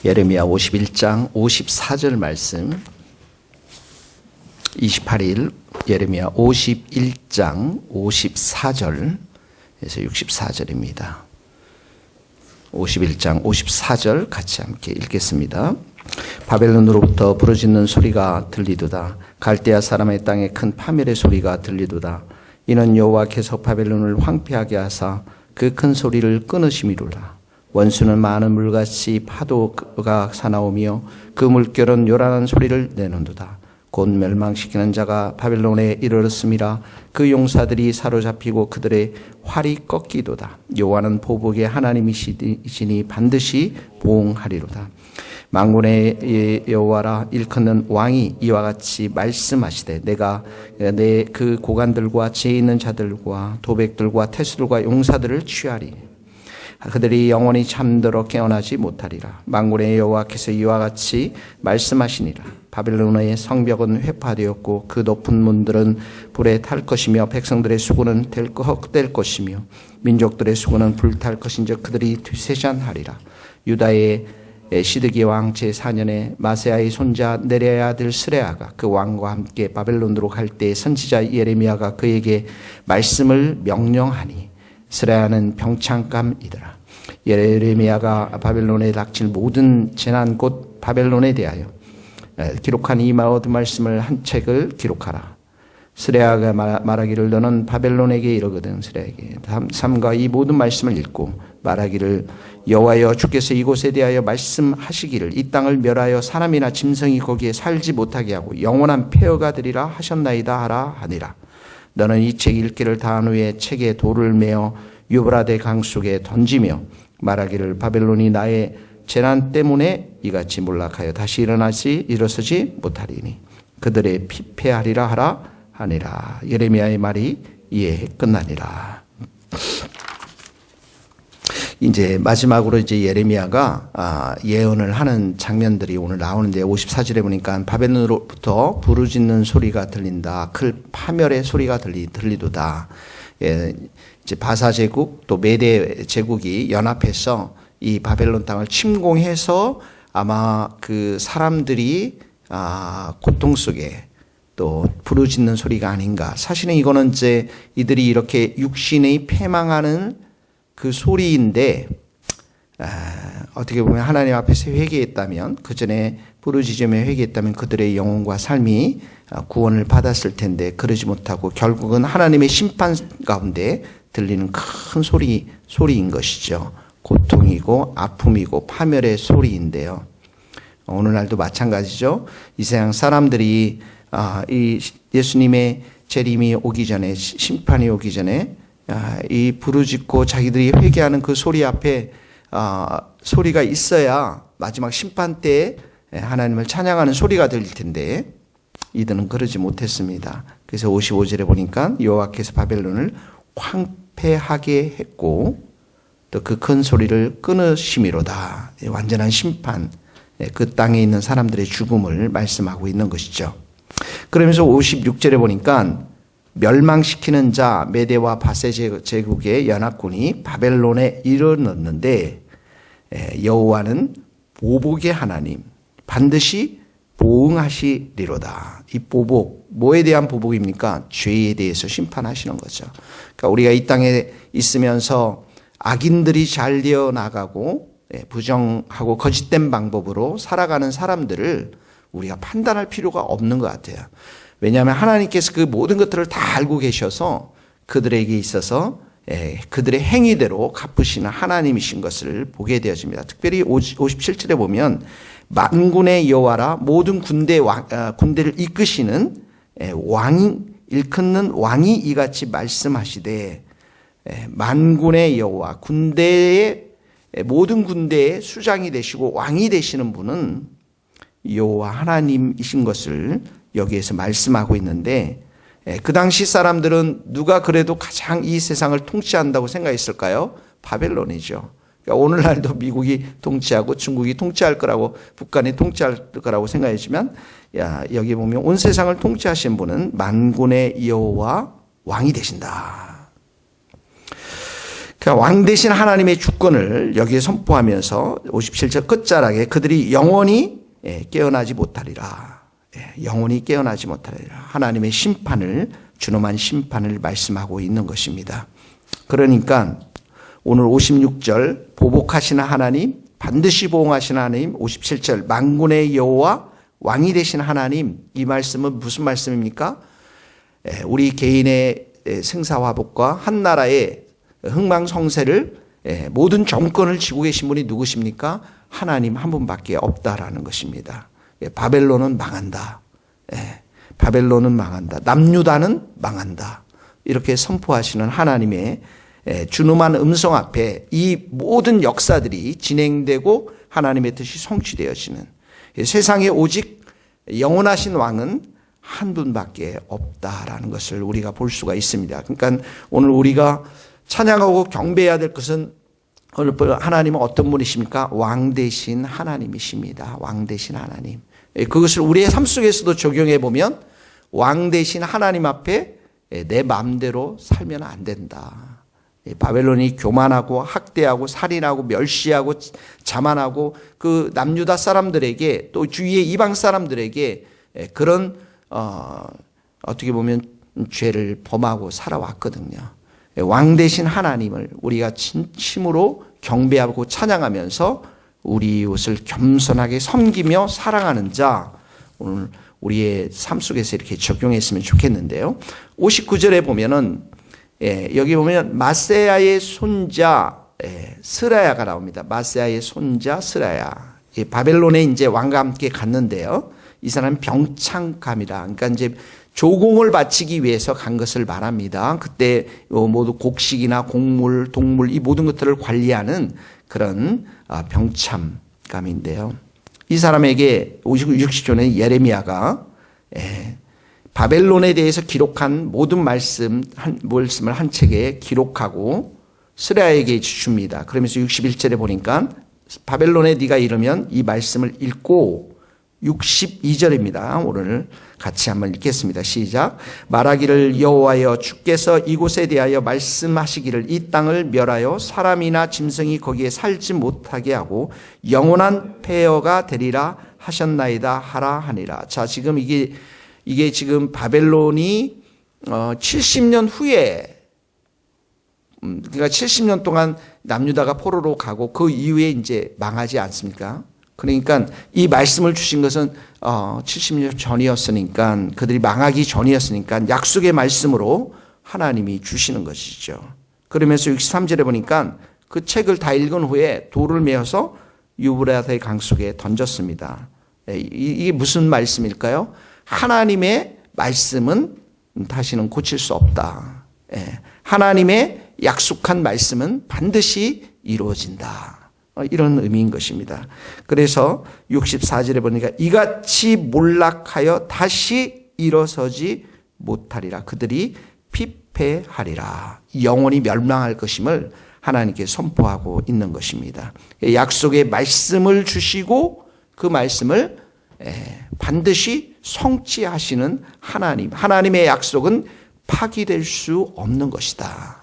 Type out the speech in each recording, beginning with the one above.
예레미야 51장 54절 말씀, 28일 예레미야 51장 54절에서 64절입니다. 51장 54절 같이 함께 읽겠습니다. 바벨론으로부터 부르짖는 소리가 들리도다. 갈대아 사람의 땅에 큰 파멸의 소리가 들리도다. 이는 여호와께서 바벨론을 황폐하게 하사 그 큰 소리를 끊으심이로라. 원수는 많은 물같이 파도가 사나우며 그 물결은 요란한 소리를 내는도다. 곧 멸망시키는 자가 바벨론에 이르렀음이라. 그 용사들이 사로잡히고 그들의 활이 꺾이도다. 여호와는 보복의 하나님이시니 반드시 보응하리로다. 만군의 여호와라, 일컫는 왕이 이와 같이 말씀하시되 내가 내 그 고관들과 지혜 있는 자들과 도백들과 태수들과 용사들을 취하리. 그들이 영원히 잠들어 깨어나지 못하리라. 만군의 여호와께서 이와 같이 말씀하시니라. 바벨론의 성벽은 회파되었고 그 높은 문들은 불에 탈 것이며 백성들의 수고는 헛될 것이며 민족들의 수고는 불탈 것인즉 그들이 쇠잔하리라. 유다의 시드기 왕 제4년에 마세아의 손자 네랴의 아들 스레아가 그 왕과 함께 바벨론으로 갈 때 선지자 예레미야가 그에게 말씀을 명령하니 스레아는 병창감이더라. 예레미야가 바벨론에 닥칠 모든 재난 곧 바벨론에 대하여 기록한 이 모든 말씀을 한 책을 기록하라. 스레아가 말하기를 너는 바벨론에게 이르거든. 스레아에게 삼가 이 모든 말씀을 읽고 말하기를 여호와여 주께서 이곳에 대하여 말씀하시기를 이 땅을 멸하여 사람이나 짐승이 거기에 살지 못하게 하고 영원한 폐허가 되리라 하셨나이다 하라 하니라. 너는 이 책 읽기를 다한 후에 책에 돌을 메어 유브라데 강 속에 던지며 말하기를 바벨론이 나의 재난 때문에 이같이 몰락하여 다시 일어서지 못하리니 그들의 피폐하리라 하라 하니라. 예레미야의 말이 이에 끝나니라. 이제 마지막으로 이제 예레미야가 예언을 하는 장면들이 오늘 나오는데 54절에 보니까 바벨론으로부터 부르짖는 소리가 들린다. 큰 파멸의 소리가 들리도다. 이제 바사 제국 또 메대 제국이 연합해서 이 바벨론 땅을 침공해서 아마 그 사람들이 고통 속에 또 부르짖는 소리가 아닌가. 사실은 이거는 이제 이들이 이렇게 육신의 패망하는 그 소리인데 어떻게 보면 하나님 앞에서 회개했다면 그 전에 부르짖으며 회개했다면 그들의 영혼과 삶이 구원을 받았을 텐데 그러지 못하고 결국은 하나님의 심판 가운데 들리는 큰 소리인 것이죠. 고통이고 아픔이고 파멸의 소리인데요. 오늘날도 마찬가지죠. 이 세상 사람들이 이 예수님의 재림이 오기 전에 심판이 오기 전에 이 부르짖고 자기들이 회개하는 그 소리 앞에 소리가 있어야 마지막 심판 때에 하나님을 찬양하는 소리가 들릴 텐데 이들은 그러지 못했습니다. 그래서 55절에 보니까 여호와께서 바벨론을 황폐하게 했고 또 그 큰 소리를 끊으심이로다. 완전한 심판, 그 땅에 있는 사람들의 죽음을 말씀하고 있는 것이죠. 그러면서 56절에 보니까 멸망시키는 자 메대와 바세 제국의 연합군이 바벨론에 이르렀는데 여호와는 보복의 하나님 반드시 보응하시리로다. 이 보복, 뭐에 대한 보복입니까? 죄에 대해서 심판하시는 거죠. 그러니까 우리가 이 땅에 있으면서 악인들이 잘 되어 나가고 부정하고 거짓된 방법으로 살아가는 사람들을 우리가 판단할 필요가 없는 것 같아요. 왜냐하면 하나님께서 그 모든 것들을 다 알고 계셔서 그들에게 있어서 그들의 행위대로 갚으시는 하나님이신 것을 보게 되어집니다. 특별히 57절에 보면 만군의 여호와라 모든 군대를 이끄시는 일컫는 왕이 이같이 말씀하시되 만군의 여호와 모든 군대의 수장이 되시고 왕이 되시는 분은 여호와 하나님이신 것을 여기에서 말씀하고 있는데 그 당시 사람들은 누가 그래도 가장 이 세상을 통치한다고 생각했을까요? 바벨론이죠. 그러니까 오늘날도 미국이 통치하고 중국이 통치할 거라고 북한이 통치할 거라고 생각했지만 여기 보면 온 세상을 통치하신 분은 만군의 여호와 왕이 되신다. 그러니까 왕 대신 하나님의 주권을 여기에 선포하면서 57절 끝자락에 그들이 영원히 깨어나지 못하리라. 영원히 깨어나지 못하리라. 하나님의 심판을, 준엄한 심판을 말씀하고 있는 것입니다. 그러니까 오늘 56절 보복하시는 하나님, 반드시 보응하시는 하나님, 57절 만군의 여호와 왕이 되신 하나님, 이 말씀은 무슨 말씀입니까? 우리 개인의 생사화복과 한 나라의 흥망성쇠를 모든 정권을 쥐고 계신 분이 누구십니까? 하나님 한 분밖에 없다라는 것입니다. 바벨론은 망한다. 바벨론은 망한다. 남유다는 망한다. 이렇게 선포하시는 하나님의 준엄한 음성 앞에 이 모든 역사들이 진행되고 하나님의 뜻이 성취되어지는, 세상에 오직 영원하신 왕은 한 분밖에 없다라는 것을 우리가 볼 수가 있습니다. 그러니까 오늘 우리가 찬양하고 경배해야 될 것은, 오늘 하나님은 어떤 분이십니까? 왕 되신 하나님이십니다. 왕 되신 하나님. 그것을 우리의 삶 속에서도 적용해 보면 왕 되신 하나님 앞에 내 마음대로 살면 안 된다. 바벨론이 교만하고 학대하고 살인하고 멸시하고 자만하고 그 남유다 사람들에게, 또 주위의 이방 사람들에게 그런 어떻게 보면 죄를 범하고 살아왔거든요. 왕 되신 하나님을 우리가 진심으로 경배하고 찬양하면서 우리 이웃을 겸손하게 섬기며 사랑하는 자, 오늘 우리의 삶 속에서 이렇게 적용했으면 좋겠는데요. 59절에 보면은 여기 보면 마세야의 손자 스라야가 나옵니다. 마세야의 손자 스라야. 바벨론에 이제 왕과 함께 갔는데요. 이 사람은 병창감이라, 그러니까 이제 조공을 바치기 위해서 간 것을 말합니다. 그때 모두 곡식이나 곡물, 동물 이 모든 것들을 관리하는 그런 병참감인데요. 이 사람에게 60조는 예레미야가 바벨론에 대해서 기록한 모든 말씀을 한 책에 기록하고 스라야에게 줍니다. 그러면서 61절에 보니까 바벨론에 네가 이르면 이 말씀을 읽고, 62절입니다. 오늘 같이 한번 읽겠습니다. 시작. 말하기를 여호와여 주께서 이곳에 대하여 말씀하시기를 이 땅을 멸하여 사람이나 짐승이 거기에 살지 못하게 하고 영원한 폐허가 되리라 하셨나이다 하라 하니라. 자, 지금 이게 지금 바벨론이 70년 후에, 그러니까 70년 동안 남유다가 포로로 가고 그 이후에 이제 망하지 않습니까? 그러니까 이 말씀을 주신 것은 70년 전이었으니까, 그들이 망하기 전이었으니까 약속의 말씀으로 하나님이 주시는 것이죠. 그러면서 63절에 보니까 그 책을 다 읽은 후에 돌을 메어서 유브라데 강 속에 던졌습니다. 이게 무슨 말씀일까요? 하나님의 말씀은 다시는 고칠 수 없다. 하나님의 약속한 말씀은 반드시 이루어진다. 이런 의미인 것입니다. 그래서 64절에 보니까 이같이 몰락하여 다시 일어서지 못하리라. 그들이 피폐하리라. 영원히 멸망할 것임을 하나님께 선포하고 있는 것입니다. 약속의 말씀을 주시고 그 말씀을 반드시 성취하시는 하나님. 하나님의 약속은 파기될 수 없는 것이다.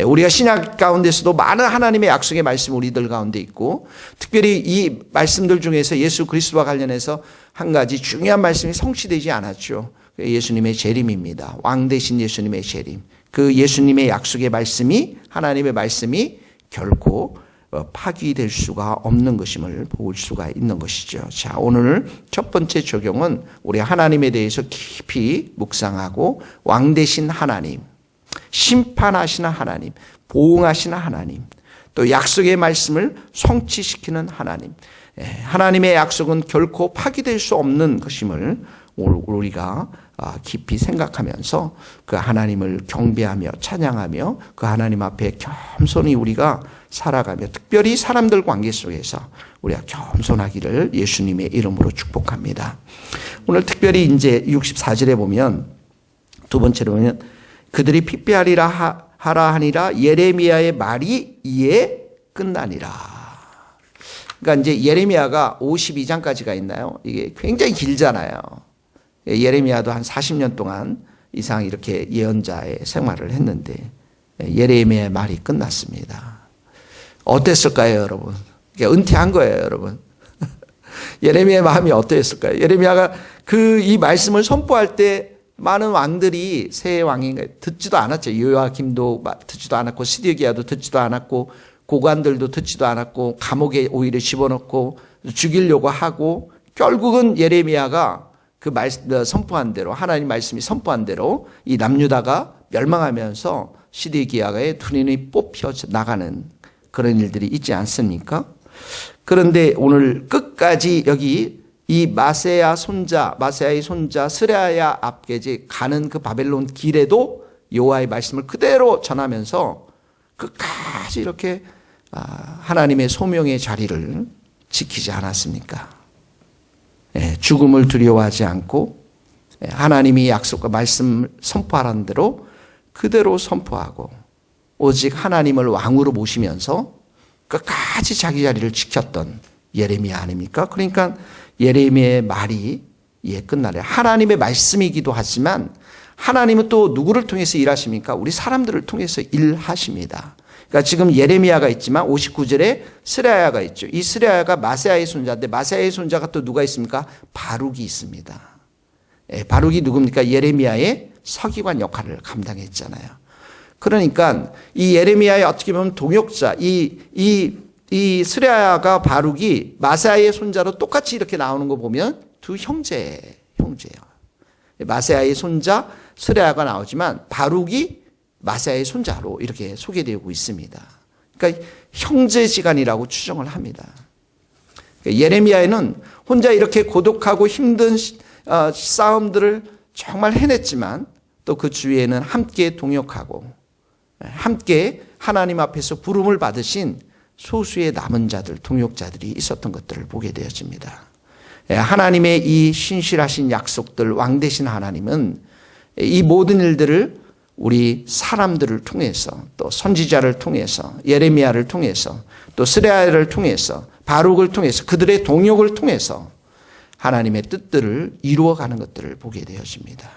우리가 신약 가운데서도 많은 하나님의 약속의 말씀 우리들 가운데 있고, 특별히 이 말씀들 중에서 예수 그리스도와 관련해서 한 가지 중요한 말씀이 성취되지 않았죠. 예수님의 재림입니다. 왕 되신 예수님의 재림. 그 예수님의 약속의 말씀이, 하나님의 말씀이 결코 파기될 수가 없는 것임을 볼 수가 있는 것이죠. 자, 오늘 첫 번째 적용은 우리 하나님에 대해서 깊이 묵상하고, 왕 되신 하나님, 심판하시는 하나님, 보응하시는 하나님, 또 약속의 말씀을 성취시키는 하나님, 하나님의 약속은 결코 파기될 수 없는 것임을 우리가 깊이 생각하면서 그 하나님을 경배하며 찬양하며 그 하나님 앞에 겸손히 우리가 살아가며, 특별히 사람들 관계 속에서 우리가 겸손하기를 예수님의 이름으로 축복합니다. 오늘 특별히 이제 64절에 보면, 두 번째로 보면 그들이 피폐하리라 하라 하니라 예레미야의 말이 이에 끝나니라. 그러니까 이제 예레미야가 52장까지가 있나요? 이게 굉장히 길잖아요. 예레미야도 한 40년 동안 이상 이렇게 예언자의 생활을 했는데, 예레미야의 말이 끝났습니다. 어땠을까요, 여러분? 은퇴한 거예요, 여러분. 예레미야의 마음이 어떠했을까요? 예레미야가 이 말씀을 선포할 때 많은 왕들이 새 왕이 듣지도 않았죠. 요야김도 듣지도 않았고 시드기야도 듣지도 않았고 고관들도 듣지도 않았고 감옥에 오히려 집어넣고 죽이려고 하고 결국은 예레미야가 그 선포한 대로 하나님 말씀이 선포한 대로 이 남유다가 멸망하면서 시드기야의 두 눈이 뽑혀 나가는 그런 일들이 있지 않습니까? 그런데 오늘 끝까지 여기 이 마세야의 손자 스레야 앞까지 가는 그 바벨론 길에도 여호와의 말씀을 그대로 전하면서 끝까지 이렇게 하나님의 소명의 자리를 지키지 않았습니까? 죽음을 두려워하지 않고 하나님이 약속과 말씀을 선포하라는 대로 그대로 선포하고 오직 하나님을 왕으로 모시면서 끝까지 자기 자리를 지켰던 예레미야 아닙니까? 그러니까 예레미야의 말이 끝나래. 하나님의 말씀이기도 하지만 하나님은 또 누구를 통해서 일하십니까? 우리 사람들을 통해서 일하십니다. 그러니까 지금 예레미야가 있지만 59절에 스레야가 있죠. 이 스레야가 마세야의 손자인데 마세야의 손자가 또 누가 있습니까? 바룩이 있습니다. 바룩이 누굽니까? 예레미야의 서기관 역할을 감당했잖아요. 그러니까 이 예레미야의 어떻게 보면 동역자, 이 스레야가 바룩이 마세야의 손자로 똑같이 이렇게 나오는 거 보면 두 형제예요. 마세야의 손자 스레야가 나오지만 바룩이 마세야의 손자로 이렇게 소개되고 있습니다. 그러니까 형제지간이라고 추정을 합니다. 예레미야는 혼자 이렇게 고독하고 힘든 싸움들을 정말 해냈지만 또 그 주위에는 함께 동역하고 함께 하나님 앞에서 부름을 받으신 소수의 남은 자들, 동역자들이 있었던 것들을 보게 되어집니다. 하나님의 이 신실하신 약속들, 왕 되신 하나님은 이 모든 일들을 우리 사람들을 통해서 또 선지자를 통해서 예레미야를 통해서 또 스레야를 통해서 바룩을 통해서 그들의 동역을 통해서 하나님의 뜻들을 이루어가는 것들을 보게 되어집니다.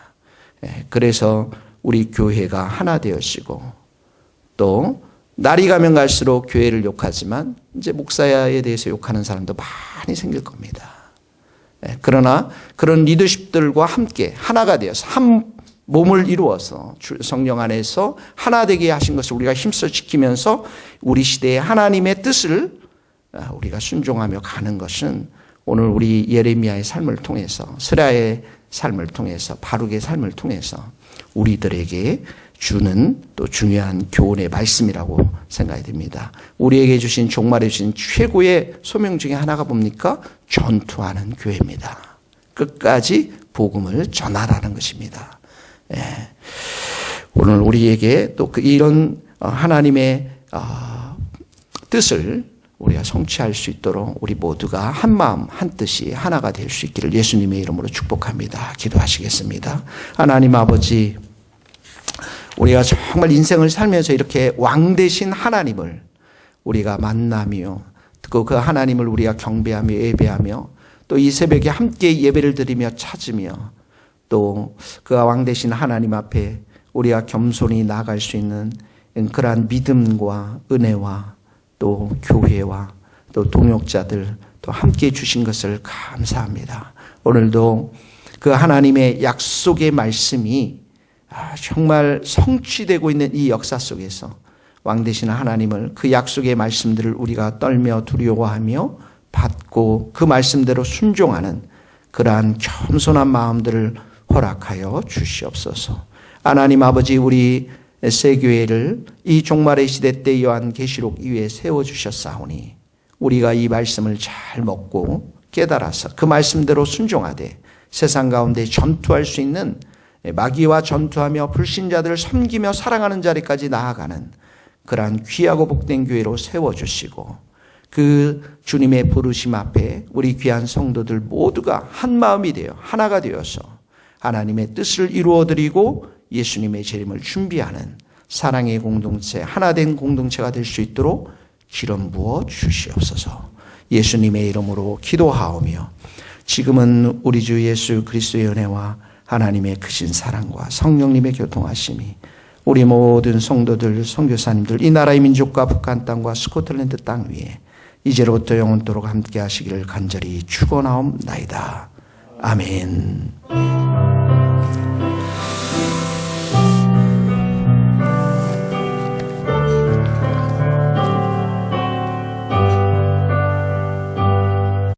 그래서 우리 교회가 하나 되어지고 또 날이 가면 갈수록 교회를 욕하지만 이제 목사에 대해서 욕하는 사람도 많이 생길 겁니다. 그러나 그런 리더십들과 함께 하나가 되어서 한 몸을 이루어서 성령 안에서 하나 되게 하신 것을 우리가 힘써 지키면서 우리 시대의 하나님의 뜻을 우리가 순종하며 가는 것은 오늘 우리 예레미야의 삶을 통해서 스라의 삶을 통해서 바룩의 삶을 통해서 우리들에게 주는 또 중요한 교훈의 말씀이라고 생각이 됩니다. 우리에게 주신 종말에 주신 최고의 소명 중에 하나가 뭡니까? 전투하는 교회입니다. 끝까지 복음을 전하라는 것입니다. 오늘 우리에게 또 이런 하나님의 뜻을 우리가 성취할 수 있도록 우리 모두가 한 마음 한 뜻이 하나가 될 수 있기를 예수님의 이름으로 축복합니다. 기도하시겠습니다. 하나님 아버지, 우리가 정말 인생을 살면서 이렇게 왕 되신 하나님을 우리가 만나며 그 하나님을 우리가 경배하며 예배하며 또 이 새벽에 함께 예배를 드리며 찾으며 또 그 왕 되신 하나님 앞에 우리가 겸손히 나아갈 수 있는 그러한 믿음과 은혜와 또 교회와 또 동역자들 또 함께 주신 것을 감사합니다. 오늘도 그 하나님의 약속의 말씀이 정말 성취되고 있는 이 역사 속에서 왕 되신 하나님을 그 약속의 말씀들을 우리가 떨며 두려워하며 받고 그 말씀대로 순종하는 그러한 겸손한 마음들을 허락하여 주시옵소서. 하나님 아버지, 우리 새교회를 이 종말의 시대 때 요한계시록 이후에 세워주셨사오니 우리가 이 말씀을 잘 먹고 깨달아서 그 말씀대로 순종하되 세상 가운데 전투할 수 있는 마귀와 전투하며 불신자들을 섬기며 사랑하는 자리까지 나아가는 그러한 귀하고 복된 교회로 세워주시고 그 주님의 부르심 앞에 우리 귀한 성도들 모두가 한 마음이 되어 하나가 되어서 하나님의 뜻을 이루어드리고 예수님의 재림을 준비하는 사랑의 공동체, 하나된 공동체가 될 수 있도록 기름 부어 주시옵소서. 예수님의 이름으로 기도하오며 지금은 우리 주 예수 그리스도의 은혜와 하나님의 크신 사랑과 성령님의 교통하심이 우리 모든 성도들, 선교사님들, 이 나라의 민족과 북한 땅과 스코틀랜드 땅 위에 이제로부터 영원토록 함께 하시기를 간절히 축원하옵나이다. 아멘.